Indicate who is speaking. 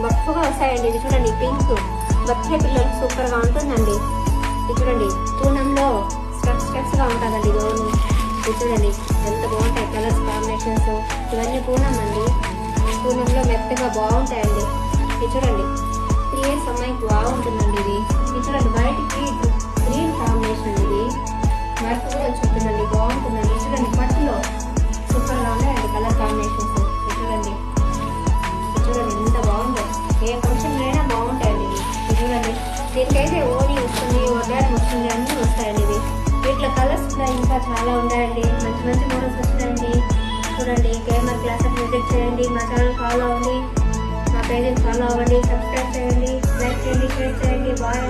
Speaker 1: గొప్పగా వస్తాయండి. ఇది చూడండి పింక్ బర్త్డే పిల్లలకు సూపర్ గా ఉంటుందండి. ఇది చూడండి పూనంలో స్టెప్స్ గా ఉంటుందండి గౌను. ఇది చూడండి ఎంత బాగుంటాయి కలర్స్ కాంబినేషన్స్. ఇవన్నీ పూనం అండి. పూనంలో మెత్తగా బాగుంటాయండి. ఇది చూడండి 3 years అమ్మాయికి బాగుంటుందండి. ఇది చూడండి వైట్ కి గ్రీన్ కాంబినేషన్. ఇది వర్క్ కూడా వచ్చిందండి, బాగుంటుందండి. చూడండి పట్టులో సూపర్ గా ఉన్నాయండి కలర్ కాంబినేషన్స్. చూడండి ఎంత బాగుందో. ఏ ఫంక్షన్ అయినా బాగుంటాయండి ఇది చూడండి. దీనికైతే ఓనీ వస్తుంది, వడ్డారం వస్తుంది, అన్నీ వస్తాయండి ఇవి. వీటిలో కలర్స్ కూడా ఇంకా చాలా ఉన్నాయండి. మంచి మంచి మోడల్స్ వస్తాయండి. చూడండి కేఎంఆర్ క్లాసెస్ విజిట్ చేయండి. మా ఛానల్ ఫాలో అవ్వండి, మా పేజెస్ ఫాలో అవ్వండి, సబ్స్క్రైబ్ చేయండి, లైక్ చేయండి, షేర్ చేయండి. బాయ్.